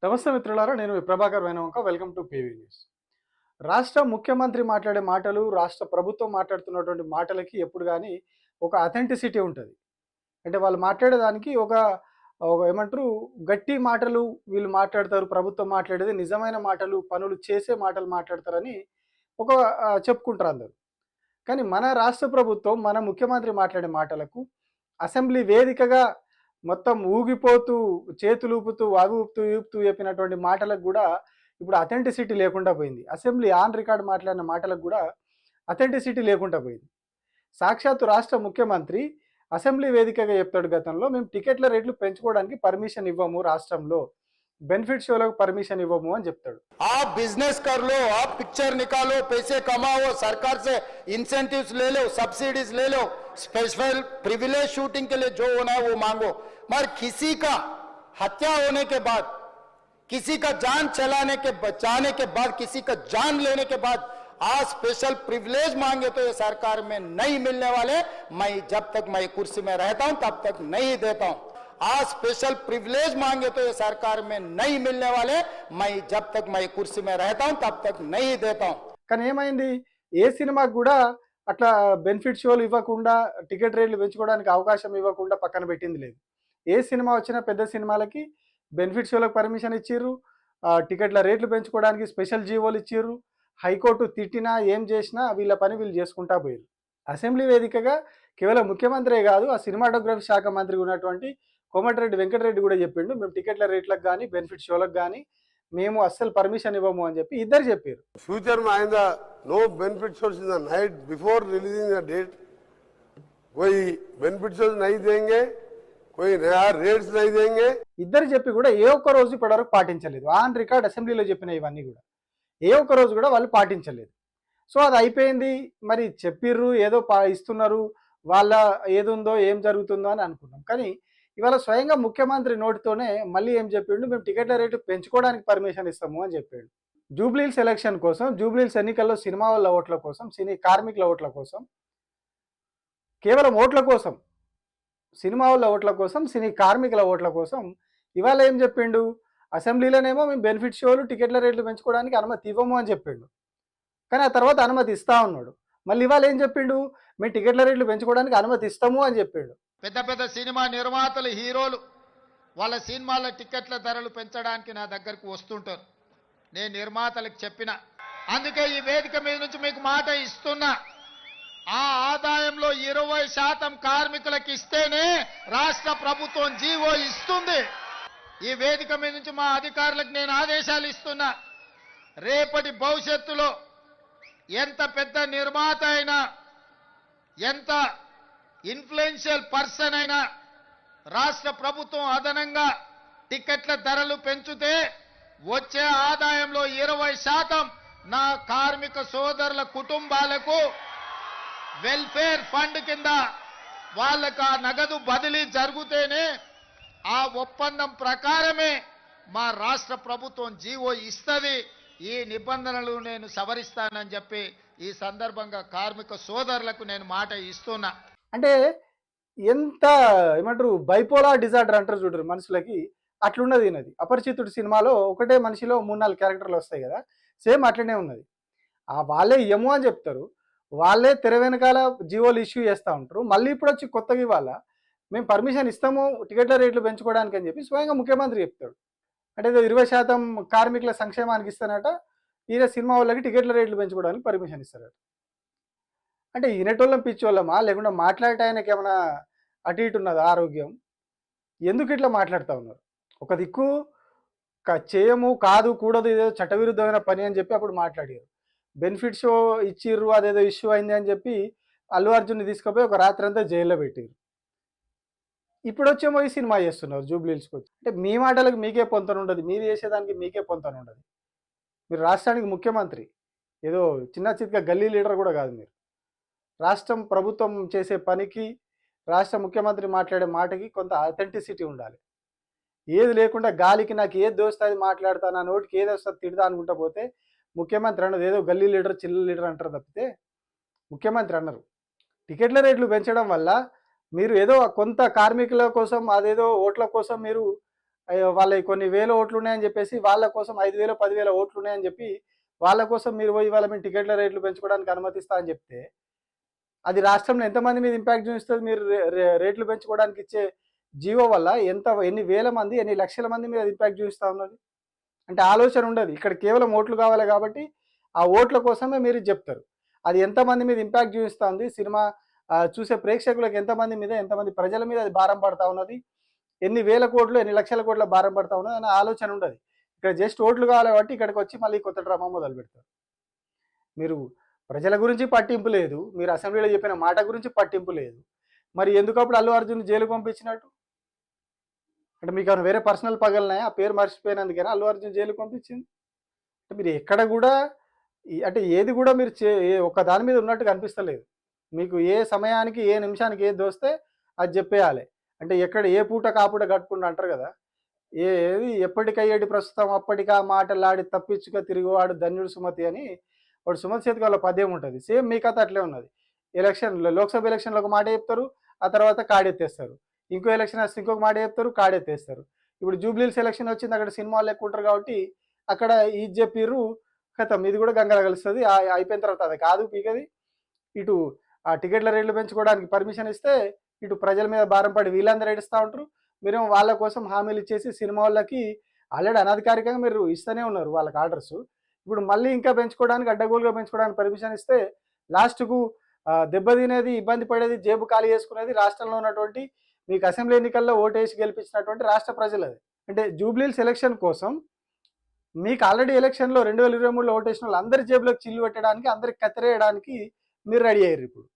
నమస్తే మిత్రులారా, నేను మీ Prabhakar Venuvanka. Welcome to PV news. రాష్ట్ర ముఖ్యమంత్రి మాట్లాడే మాటలు, రాష్ట్ర ప్రభుత్వం మాట్లాడుతున్నటువంటి మాటలకి ఎప్పుడు కానీ ఒక అథెంటిసిటీ ఉంటుంది. అంటే వాళ్ళు మాట్లాడేదానికి ఒక ఒక ఏమంటారు, గట్టి మాటలు వీళ్ళు మాట్లాడతారు. ప్రభుత్వం మాట్లాడేది నిజమైన మాటలు, పనులు చేసే మాటలు మాట్లాడతారని ఒక చెప్పుకుంటారు అందరూ. కానీ మన రాష్ట్ర ప్రభుత్వం, మన ముఖ్యమంత్రి మాట్లాడే మాటలకు అసెంబ్లీ వేదికగా మొత్తం ఊగిపోతూ, చేతులూపుతూ, ఊపుతూ, ఊపుతూ చెప్పినటువంటి మాటలకు గూడా ఇప్పుడు అథెంటిసిటీ లేకుండా పోయింది. అసెంబ్లీ ఆన్ రికార్డ్ మాట్లాడిన మాటలకు గూడా అథెంటిసిటీ లేకుండా పోయింది. సాక్షాత్తు రాష్ట్ర ముఖ్యమంత్రి అసెంబ్లీ వేదికగా చెప్తాడు, గతంలో మేము టికెట్ల రేట్లు పెంచుకోవడానికి పర్మిషన్ ఇవ్వము, రాష్ట్రంలో బెనిఫిట్ షోలకు పర్మిషన్ ఇవ్వము అని చెప్తాడు. आप बिजनेस कर लो, आप पिक्चर निकालो, पैसे कमाओ, सरकार से इंसेंटिव्स ले लो, सब्सिडीज ले लो, स्पेशल प्रिविलेज शूटिंग के लिए जो होना है वो मांगो। मगर किसी का हत्या होने के बाद, किसी का जान चलाने के बचाने के बाद, किसी का जान लेने के बाद आज स्पेशल प्रिविलेज मांगे तो ये सरकार में नहीं मिलने वाले। मैं जब तक मैं कुर्सी में रहता हूं तब तक नहीं देता हूं। आज स्पेशल प्रिविलेज मांगे तो ये सरकार में नहीं मिलने वाले। मैं जब तक मैं कुर्सी में रहता हूं तब तक नहीं देता हूं। కానీ ఏమైంది, ఏ సినిమాకి కూడా అట్లా బెనిఫిట్ షోలు ఇవ్వకుండా, టికెట్ రేట్లు పెంచుకోవడానికి అవకాశం ఇవ్వకుండా పక్కన పెట్టింది లేదు. ఏ సినిమా వచ్చినా పెద్ద సినిమాలకి బెనిఫిట్ షోలకు పర్మిషన్ ఇచ్చిర్రు, టికెట్ల రేట్లు పెంచుకోవడానికి స్పెషల్ జీవోలు ఇచ్చిర్రు. హైకోర్టు తిట్టినా ఏం చేసినా వీళ్ళ పని వీళ్ళు చేసుకుంటా పోయారు. అసెంబ్లీ వేదికగా కేవలం ముఖ్యమంత్రే కాదు, ఆ సినిమాటోగ్రఫీ శాఖ మంత్రి ఉన్నటువంటి కోమటిరెడ్డి వెంకటరెడ్డి కూడా చెప్పిండు, మేము టికెట్ల రేట్లకు కానీ బెనిఫిట్ షోలకు కానీ మేము అస్సలు పర్మిషన్ ఇవ్వము అని చెప్పి ఇద్దరు చెప్పారు. ఫ్యూచర్ में आइंदा no benefit shows in the night before releasing the date, कोई बेनिफिट शोज नहीं देंगे, कोई नया रेट्स नहीं देंगे. ఇద్దరు చెప్పి కూడా ఏ ఒక్క రోజు ఇప్పటివరకు పాటించలేదు. ఆన్ రికార్డ్ అసెంబ్లీలో చెప్పిన ఇవన్నీ కూడా ఏ ఒక్క రోజు కూడా వాళ్ళు పాటించలేదు. సో అది అయిపోయింది, మరి చెప్పిర్రు, ఏదో ఇస్తున్నారు, వాళ్ళ ఏదుందో ఏం జరుగుతుందో అని అనుకున్నాం. కానీ ఇవాళ స్వయంగా ముఖ్యమంత్రి నోటితోనే మళ్ళీ ఏం చెప్పిండు, మేము టికెట్ల రేటు పెంచుకోవడానికి పర్మిషన్ ఇస్తాము అని చెప్పాడు. జూబ్లీహిల్స్ ఎలక్షన్ కోసం, జూబ్లీహిల్స్ ఎన్నికల్లో సినిమా వాళ్ళ ఓట్ల కోసం, సినీ కార్మికుల ఓట్ల కోసం, కేవలం ఓట్ల కోసం, సినిమా వాళ్ళ ఓట్ల కోసం, సినీ కార్మికుల ఓట్ల కోసం ఇవాళ ఏం చెప్పిండు, అసెంబ్లీలోనేమో మేము బెనిఫిట్ షోలు, టికెట్ల రేట్లు పెంచుకోవడానికి అనుమతి ఇవ్వము అని చెప్పిండు. కానీ ఆ తర్వాత అనుమతి ఇస్తా ఉన్నాడు. మళ్ళీ ఇవాళ ఏం చెప్పిండు, మేము టికెట్ల రేట్లు పెంచుకోవడానికి అనుమతి ఇస్తాము అని చెప్పిండు. పెద్ద పెద్ద సినిమా నిర్మాతలు, హీరోలు వాళ్ళ సినిమాల టికెట్ల ధరలు పెంచడానికి నా దగ్గరకు వస్తుంటారు. నేను నిర్మాతలకు చెప్పిన, అందుకే ఈ వేదిక మీద నుంచి మీకు మాట ఇస్తున్నా, ఆ ఆదాయంలో 20% కార్మికులకు ఇస్తేనే రాష్ట్ర ప్రభుత్వం జీవో ఇస్తుంది. ఈ వేదిక మీద నుంచి మా అధికారులకు నేను ఆదేశాలు ఇస్తున్నా, రేపటి భవిష్యత్తులో ఎంత పెద్ద నిర్మాత అయినా, ఎంత ఇన్ఫ్లుయెన్షియల్ పర్సన్ అయినా రాష్ట్ర ప్రభుత్వం అదనంగా టికెట్ల ధరలు పెంచితే వచ్చే ఆదాయంలో 20% నా కార్మిక సోదరుల కుటుంబాలకు వెల్ఫేర్ ఫండ్ కింద వాళ్ళకు ఆ నగదు బదిలీ జరిగితేనే, ఆ ఒప్పందం ప్రకారమే మా రాష్ట్ర ప్రభుత్వం జీవో ఇస్తుంది. ఈ నిబంధనలు నేను సవరిస్తానని చెప్పి ఈ సందర్భంగా కార్మిక సోదరులకు నేను మాట ఇస్తున్నా. అంటే ఎంత ఏమంటారు, బైపోలార్ డిజార్డర్ అంటారు చూడరు మనుషులకి, అట్లున్నది. ఈయనది అపరిచితుడు సినిమాలో ఒకటే మనిషిలో 3-4 క్యారెక్టర్లు వస్తాయి కదా, సేమ్ అట్లనే ఉన్నది. వాళ్ళే ఇయ్యము అని చెప్తారు, వాళ్ళే తెర వెనకాల జీవోలు ఇష్యూ చేస్తూ ఉంటారు. మళ్ళీ ఇప్పుడు వచ్చి కొత్తగా ఇవాళ మేము పర్మిషన్ ఇస్తాము టికెట్ల రేట్లు పెంచుకోవడానికి అని చెప్పి స్వయంగా ముఖ్యమంత్రి చెప్తాడు. అంటే 20% కార్మికుల సంక్షేమానికి ఇస్తానట, ఈయన సినిమా వాళ్ళకి టికెట్ల రేట్లు పెంచుకోవడానికి పర్మిషన్ ఇస్తారట. అంటే ఈనటోళ్ళం పిచ్చోళ్ళమా, లేకుండా మాట్లాడట ఆయనకి ఏమైనా అటు ఇటు ఉన్నదా ఆరోగ్యం? ఎందుకు ఇట్లా మాట్లాడుతూ ఉన్నారు? ఒక దిక్కు చేయము, కాదు, కూడదు, ఏదో చట్టవిరుద్ధమైన పని అని చెప్పి అప్పుడు మాట్లాడారు. బెనిఫిట్ షో ఇచ్చిర్రు, అదేదో ఇష్యూ అయింది అని చెప్పి అల్లు అర్జున్ని తీసుకుపోయి ఒక రాత్రి అంతా జైల్లో పెట్టారు. ఇప్పుడు వచ్చేమో ఈ సినిమా చేస్తున్నారు జూబ్లీహిల్స్కి వచ్చి. అంటే మీ మాటలకు మీకే పొంతన ఉండదు, మీరు చేసేదానికి మీకే పొంతన ఉండదు. మీరు రాష్ట్రానికి ముఖ్యమంత్రి, ఏదో చిన్న చిత్క గల్లీ లీడర్ కూడా కాదు. మీరు రాష్ట్రం ప్రభుత్వం చేసే పనికి, రాష్ట్ర ముఖ్యమంత్రి మాట్లాడే మాటకి కొంత అథెంటిసిటీ ఉండాలి. ఏది లేకుండా గాలికి నాకు ఏది దోస్తుంది మాట్లాడతా, నా నోటికి ఏది వస్తుంది తిడతా అనుకుంటా పోతే ముఖ్యమంత్రి అన్నది ఏదో గల్లీ లీడర్, చిల్ల లీడర్ అంటారు తప్పితే ముఖ్యమంత్రి అన్నారు. టికెట్ల రేట్లు పెంచడం వల్ల మీరు ఏదో కొంత కార్మికుల కోసం అదేదో ఓట్ల కోసం మీరు వాళ్ళవి కొన్ని వేల ఓట్లు ఉన్నాయని చెప్పేసి వాళ్ళ కోసం 5,000 10,000 ఓట్లు ఉన్నాయని చెప్పి వాళ్ళ కోసం మీరు పోయి ఇవాళ మేము టికెట్ల రేట్లు పెంచుకోవడానికి అనుమతిస్తా అని చెప్తే అది రాష్ట్రంలో ఎంతమంది మీద ఇంపాక్ట్ చూపిస్తుంది? మీరు రేట్లు పెంచుకోవడానికి ఇచ్చే జీవో వల్ల ఎన్ని వేల మంది ఎన్ని లక్షల మంది మీద ఇంపాక్ట్ చూపిస్తూ ఉన్నది అంటే ఆలోచన ఉండదు. ఇక్కడ కేవలం ఓట్లు కావాలి కాబట్టి ఆ ఓట్ల కోసమే మీరు చెప్తారు. అది ఎంతమంది మీద ఇంపాక్ట్ చూపిస్తుంది, సినిమా చూసే ప్రేక్షకులకు ఎంతమంది ప్రజల మీద అది భారం పడతా ఉన్నది, ఎన్ని వేల కోట్లు ఎన్ని లక్షల కోట్ల భారం పడతా ఉన్నది అనే ఆలోచన ఉండదు. ఇక్కడ జస్ట్ ఓట్లు కావాలి కాబట్టి ఇక్కడికి వచ్చి మళ్ళీ కొత్త డ్రామా మొదలు పెడతారు. మీరు ప్రజల గురించి పట్టింపు లేదు, మీరు అసెంబ్లీలో చెప్పిన మాట గురించి పట్టింపు లేదు. మరి ఎందుకు అప్పుడు అల్లు అర్జున్ జైలుకు పంపించినట్టు? అంటే మీకు ఏమైనా వేరే పర్సనల్ పగలనాయా? ఆ పేరు మర్చిపోయినందుకైనా అల్లు అర్జున్ జైలుకు పంపించింది? అంటే మీరు ఎక్కడ కూడా అంటే ఏది కూడా మీరు ఒక దాని మీద ఉన్నట్టుగా అనిపిస్తలేదు. మీకు ఏ సమయానికి ఏ నిమిషానికి ఏది దోస్తే అది చెప్పేయాలి. అంటే ఎక్కడ ఏ పూట కాపూట కట్టుకుంటూ అంటారు కదా, ఏది ఎప్పటికయ్యేటి ప్రస్తుతం అప్పటికా మాటలాడి తప్పించుక తిరుగువాడు ధన్యుడు సుమతి అని వాడు సుమతి చేతికి వాళ్ళ పద్యం ఉంటుంది. సేమ్ మీ కథ అట్లే ఉన్నది. ఎలక్షన్లో లోక్సభ ఎలక్షన్లో ఒక మాట చెప్తారు, ఆ తర్వాత కాడెత్తేస్తారు. ఇంకో ఎలక్షన్ వస్తే ఇంకొక మాట చెప్తారు, కాడెత్తేస్తారు. ఇప్పుడు జూబ్లీహిల్స్ ఎలక్షన్ వచ్చింది, అక్కడ సినిమాలు ఎక్కువ ఉంటారు కాబట్టి అక్కడ ఇది చెప్పిర్రు, కథం ఇది కూడా గంగల కలుస్తుంది. అయిపోయిన తర్వాత అది కాదు పీకది. ఇటు ఆ టికెట్ల రేట్లు పెంచుకోవడానికి పర్మిషన్ ఇస్తే ఇటు ప్రజల మీద భారం పడి వీళ్ళందరూ ఏడుస్తూ ఉంటారు. మీరేమో వాళ్ళ కోసం హామీలు ఇచ్చేసి సినిమా వాళ్ళకి ఆల్రెడీ అనధికారికంగా మీరు ఇస్తూనే ఉన్నారు వాళ్ళకి ఆర్డర్స్. ఇప్పుడు మళ్ళీ ఇంకా పెంచుకోవడానికి అడ్డగోలుగా పెంచుకోవడానికి పర్మిషన్ ఇస్తే లాస్ట్కు దెబ్బతినేది ఇబ్బంది పడేది జేబు ఖాళీ చేసుకునేది రాష్ట్రంలో ఉన్నటువంటి మీకు అసెంబ్లీ ఎన్నికల్లో ఓటేసి గెలిపించినటువంటి రాష్ట్ర ప్రజలది. అంటే జూబ్లీహిల్స్ ఎలక్షన్ కోసం మీకు ఆల్రెడీ ఎలక్షన్లో 2023లో ఓటేసిన వాళ్ళు అందరి జేబులోకి చిల్లు పెట్టడానికి అందరికి కత్తిరేయడానికి మీరు రెడీ అయ్యారు ఇప్పుడు.